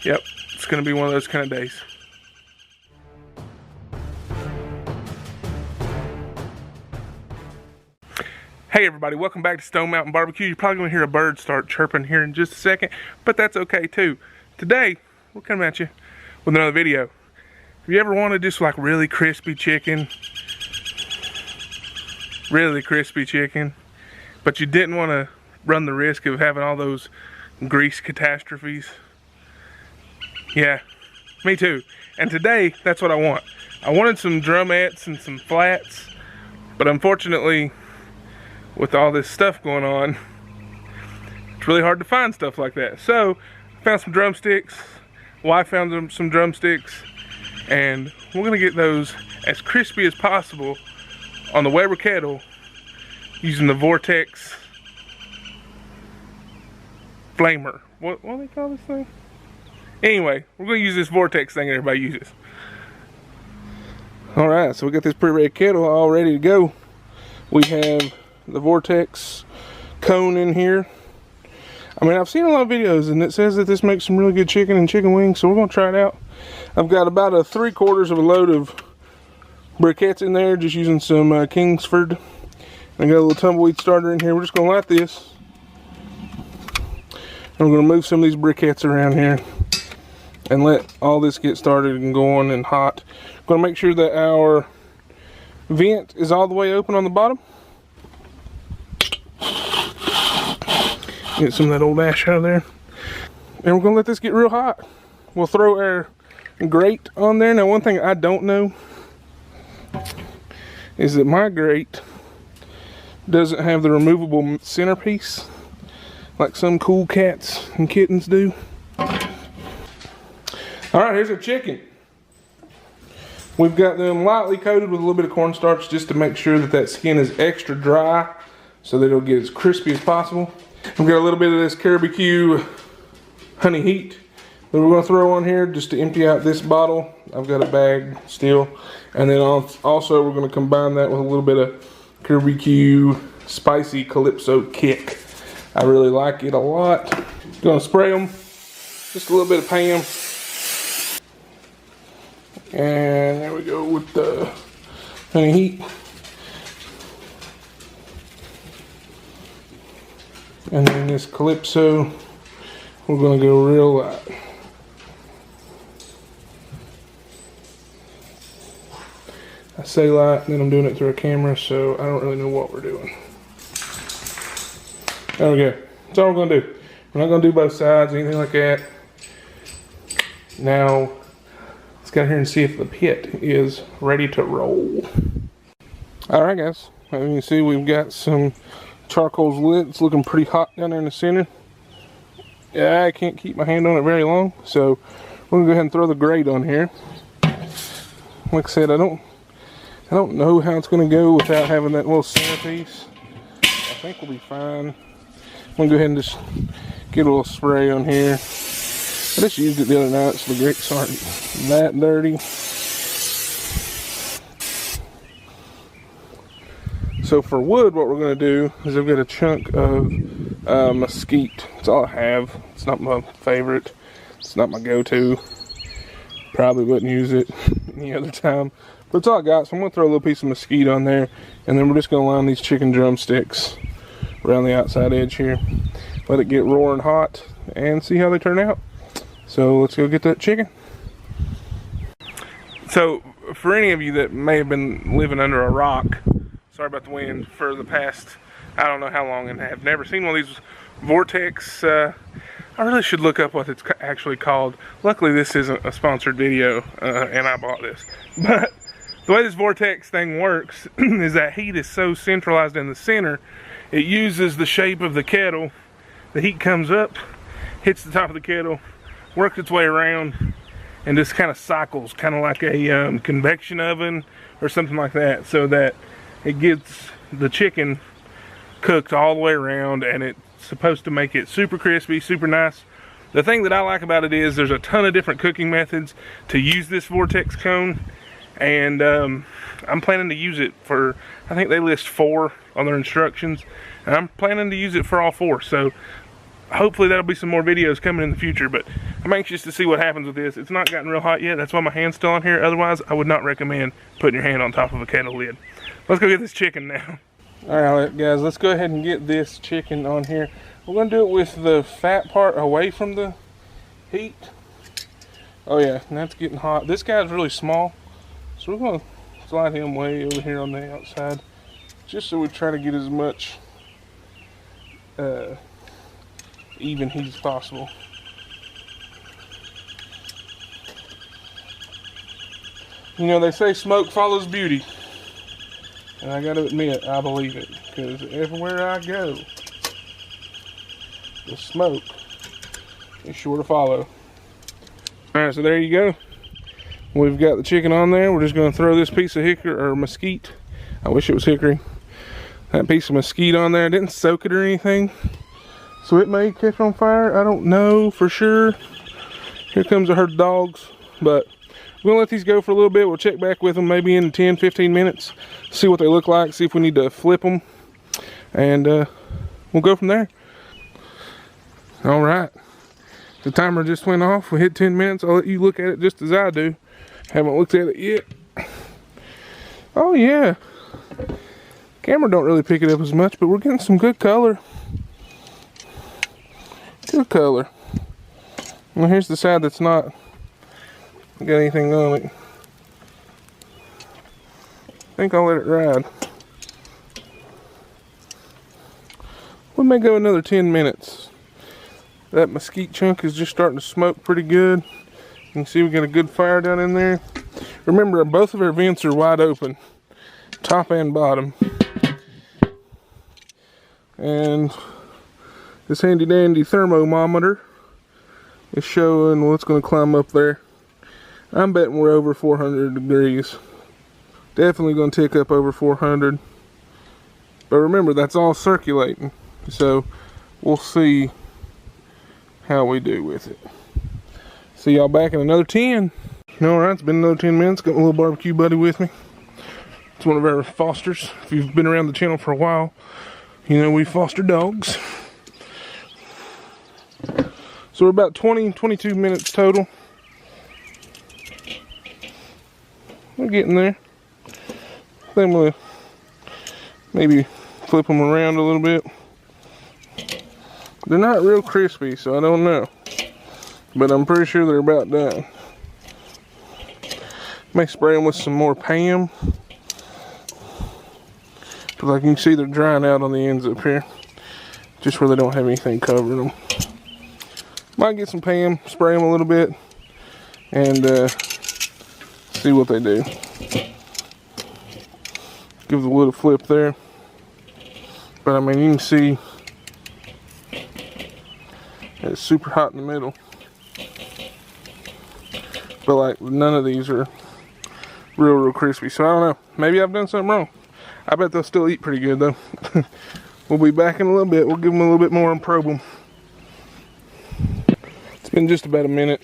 Yep, it's gonna be one of those kind of days. Hey everybody, welcome back to Stone Mountain Barbecue. You're probably gonna hear a bird start chirping here in just a second, but that's okay too. Today, we're coming at you with another video. Have you ever wanted just like really crispy chicken, but you didn't want to run the risk of having all those grease catastrophes? Yeah, me too. And today, that's what I want. I wanted some drumettes and some flats, but unfortunately, with all this stuff going on, it's really hard to find stuff like that. So, I found some drumsticks. Wife found some drumsticks, and we're gonna get those as crispy as possible on the Weber Kettle using the Vortex flamer. What do they call this thing? Anyway, we're gonna use this Vortex thing that everybody uses. All right, so we got this pre-red kettle all ready to go. We have the Vortex cone in here. I mean, I've seen a lot of videos and it says that this makes some really good chicken and chicken wings, so we're gonna try it out. I've got about a 3/4 of a load of briquettes in there, just using some Kingsford. I got a little tumbleweed starter in here. We're just gonna light this. And we're gonna move some of these briquettes around here and let all this get started and going and hot. Gonna make sure that our vent is all the way open on the bottom. Get some of that old ash out of there. And we're gonna let this get real hot. We'll throw our grate on there. Now, one thing I don't know is that my grate doesn't have the removable centerpiece like some cool cats and kittens do. All right, here's our chicken. We've got them lightly coated with a little bit of cornstarch just to make sure that that skin is extra dry so that it'll get as crispy as possible. We've got a little bit of this barbecue honey heat that we're gonna throw on here just to empty out this bottle. I've got a bag still. And then also we're gonna combine that with a little bit of barbecue spicy calypso kick. I really like it a lot. Gonna spray them, just a little bit of Pam. And there we go with the honey heat. And then this calypso, we're gonna go real light. I say light, and then I'm doing it through a camera, so I don't really know what we're doing. There we go. That's all we're gonna do. We're not gonna do both sides, anything like that. Now, let's get here and see if the pit is ready to roll. All right, guys. As you can see, we've got some charcoal's lit. It's looking pretty hot down there in the center. Yeah, I can't keep my hand on it very long, so we're gonna go ahead and throw the grate on here. Like I said, I don't know how it's gonna go without having that little centerpiece. I think we'll be fine. I'm gonna go ahead and just get a little spray on here. I just used it the other night, so the grates aren't that dirty. So for wood, what we're going to do is I've got a chunk of mesquite. That's all I have. It's not my favorite. It's not my go-to. Probably wouldn't use it any other time. But it's all I got, so I'm going to throw a little piece of mesquite on there. And then we're just going to line these chicken drumsticks around the outside edge here. Let it get roaring hot and see how they turn out. So let's go get that chicken. So for any of you that may have been living under a rock, sorry about the wind, for the past, I don't know how long, and have never seen one of these Vortex, I really should look up what it's actually called. Luckily this isn't a sponsored video, and I bought this. But the way this Vortex thing works is that heat is so centralized in the center, it uses the shape of the kettle. The heat comes up, hits the top of the kettle, works its way around, and just kind of cycles, kind of like a convection oven or something like that, so that it gets the chicken cooked all the way around, and it's supposed to make it super crispy, super nice. The thing that I like about it is there's a ton of different cooking methods to use this Vortex cone, and I'm planning to use it for, I think they list 4 on their instructions, and I'm planning to use it for all 4. So hopefully that'll be some more videos coming in the future, but I'm anxious to see what happens with this. It's not gotten real hot yet. That's why my hand's still on here. Otherwise, I would not recommend putting your hand on top of a kettle lid. Let's go get this chicken now. All right, guys, let's go ahead and get this chicken on here. We're gonna do it with the fat part away from the heat. Oh yeah, and that's getting hot. This guy's really small, so we're gonna slide him way over here on the outside, just so we try to get as much even heat as possible. You know, they say smoke follows beauty, and I gotta admit, I believe it, because everywhere I go, the smoke is sure to follow. Alright, so there you go. We've got the chicken on there. We're just gonna throw this piece of hickory, or mesquite, I wish it was hickory, that piece of mesquite on there. I didn't soak it or anything, so it may catch on fire. I don't know for sure. Here comes a herd of dogs, but we're gonna let these go for a little bit. We'll check back with them maybe in 10-15 minutes, see what they look like, see if we need to flip them, and we'll go from there. All right, the timer just went off. We hit 10 minutes. I'll let you look at it just as I do. Haven't looked at it yet. Oh yeah, camera don't really pick it up as much, but we're getting some good color. Good color. Well, here's the side that's not got anything on it. I think I'll let it ride. We may go another 10 minutes. That mesquite chunk is just starting to smoke pretty good. You can see we got a good fire down in there. Remember, both of our vents are wide open, top and bottom. And this handy dandy thermometer is showing, well, it's going to climb up there. I'm betting we're over 400 degrees. Definitely going to tick up over 400. But remember, that's all circulating. So we'll see how we do with it. See y'all back in another 10. Alright, it's been another 10 minutes. Got my little barbecue buddy with me. It's one of our fosters. If you've been around the channel for a while, you know we foster dogs. So we're about 20-22 minutes total. We're getting there. Then we'll maybe flip them around a little bit. They're not real crispy, so I don't know. But I'm pretty sure they're about done. May spray them with some more Pam. But like you can see, they're drying out on the ends up here. Just where they don't have anything covering them. Might get some Pam, spray them a little bit, and see what they do. Give the wood a flip there. But I mean, you can see it's super hot in the middle. But like, none of these are real crispy. So I don't know. Maybe I've done something wrong. I bet they'll still eat pretty good though. We'll be back in a little bit. We'll give them a little bit more and probe them. It's been just about a minute.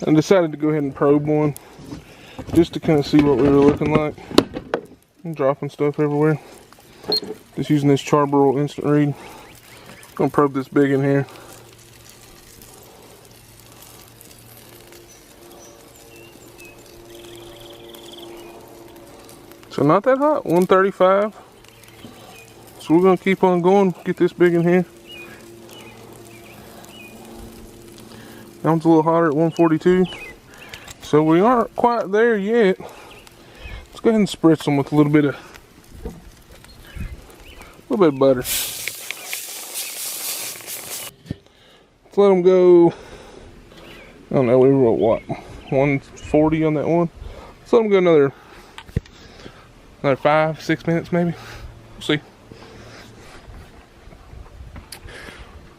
I decided to go ahead and probe one, just to kind of see what we were looking like. I'm dropping stuff everywhere. Just using this Charbroil instant read. I'm gonna probe this big in here. So not that hot, 135. So we're gonna keep on going, get this big in here. That one's a little hotter at 142. So we aren't quite there yet. Let's go ahead and spritz them with a little bit of butter. Let's let them go. I don't know, we were what, 140 on that one. Let's let them go another 5-6 minutes maybe. We'll see.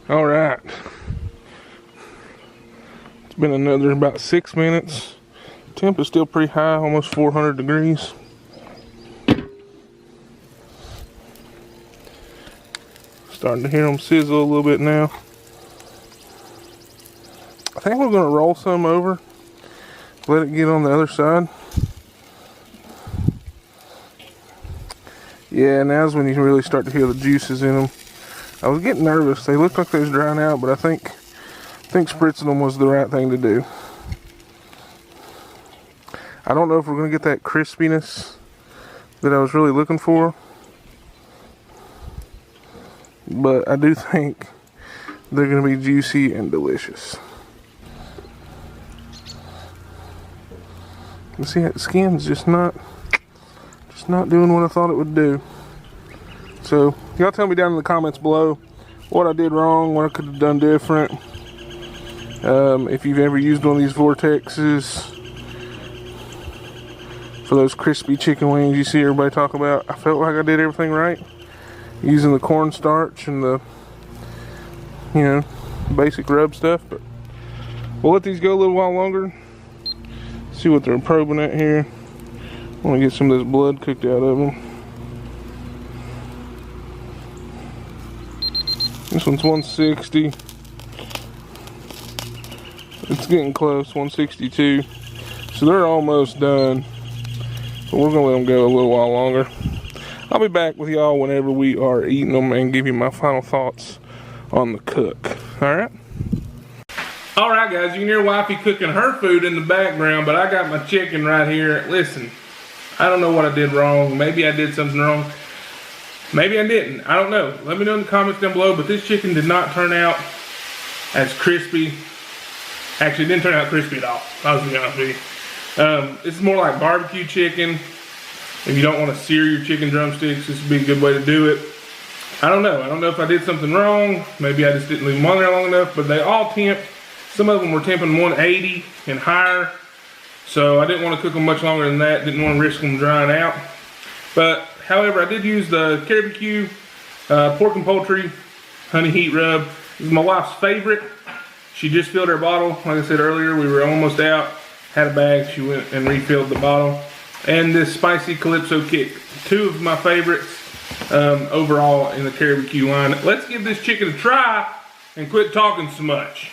All right. It's been another about 6 minutes. Temp is still pretty high, almost 400 degrees. Starting to hear them sizzle a little bit now. I think we're gonna roll some over, let it get on the other side. Yeah, now's when you really start to hear the juices in them. I was getting nervous. They looked like they was drying out, but I think spritzing them was the right thing to do. I don't know if we're gonna get that crispiness that I was really looking for, but I do think they're gonna be juicy and delicious. You see, that skin's just not doing what I thought it would do. So y'all tell me down in the comments below what I did wrong, what I could have done different. If you've ever used one of these Vortexes for those crispy chicken wings you see everybody talk about, I felt like I did everything right. Using the cornstarch and the, you know, basic rub stuff. But we'll let these go a little while longer. See what they're probing at here. I want to get some of this blood cooked out of them. This one's 160. It's getting close, 162. So they're almost done. But we're gonna let them go a little while longer. I'll be back with y'all whenever we are eating them and give you my final thoughts on the cook. Alright? Alright guys, you can hear wifey cooking her food in the background, but I got my chicken right here. Listen, I don't know what I did wrong. Maybe I did something wrong. Maybe I didn't. I don't know. Let me know in the comments down below, but this chicken did not turn out as crispy. Actually, it didn't turn out crispy at all. I was gonna be honest with you. This is more like barbecue chicken. If you don't want to sear your chicken drumsticks, this would be a good way to do it. I don't know. I don't know if I did something wrong. Maybe I just didn't leave them on there long enough, but they all temp. Some of them were temping 180 and higher. So I didn't want to cook them much longer than that. Didn't want to risk them drying out. But, however, I did use the barbecue pork and poultry honey heat rub. This is my wife's favorite. She just filled her bottle. Like I said earlier, we were almost out. Had a bag. She went and refilled the bottle. And this spicy Calypso kick. Two of my favorites overall in the barbecue line. Let's give this chicken a try and quit talking so much.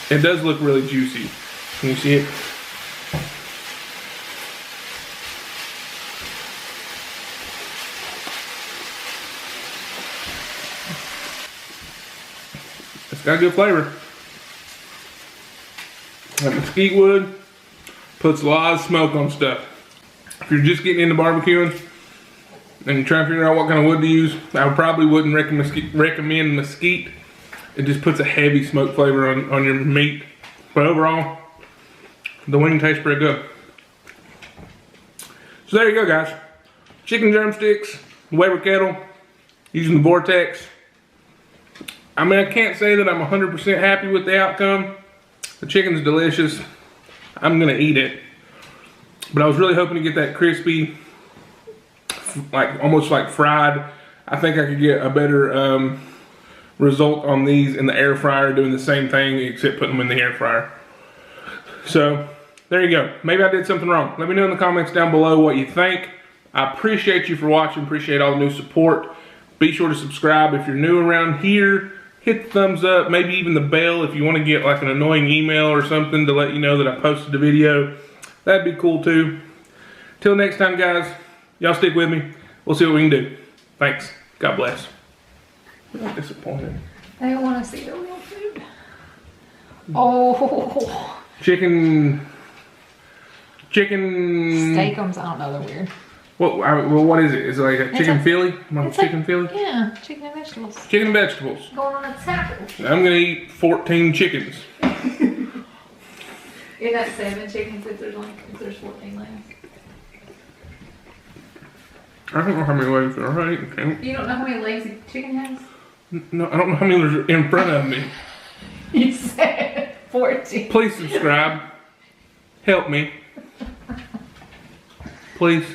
It does look really juicy. Can you see it? It's got good flavor. That mesquite wood puts a lot of smoke on stuff. If you're just getting into barbecuing and you're trying to figure out what kind of wood to use, I probably wouldn't recommend mesquite. It just puts a heavy smoke flavor on your meat. But overall, the wing tastes pretty good. So there you go, guys. Chicken drumsticks, Weber Kettle, using the Vortex. I mean, I can't say that I'm 100% happy with the outcome. The chicken's delicious. I'm gonna eat it. But I was really hoping to get that crispy, like almost like fried. I think I could get a better result on these in the air fryer, doing the same thing except putting them in the air fryer. So there you go. Maybe I did something wrong. Let me know in the comments down below what you think. I appreciate you for watching. Appreciate all the new support. Be sure to subscribe if you're new around here. Hit the thumbs up, maybe even the bell if you want to get like an annoying email or something to let you know that I posted a video. That'd be cool too. Till next time, guys, y'all stick with me. We'll see what we can do. Thanks. God bless. I'm disappointed. I don't want to see the real food. Oh. Chicken. Steakums, I don't know, they're weird. What is it? Is it like a chicken Philly? Chicken Philly? Yeah, chicken and vegetables. Chicken and vegetables. Going on a taco. I'm gonna eat 14 chickens. You're not 7 chickens if there's 14 legs. I don't know how many legs there are. You don't know how many legs a chicken has? No, I don't know how many are in front of me. You said 14. Please subscribe. Help me. Please.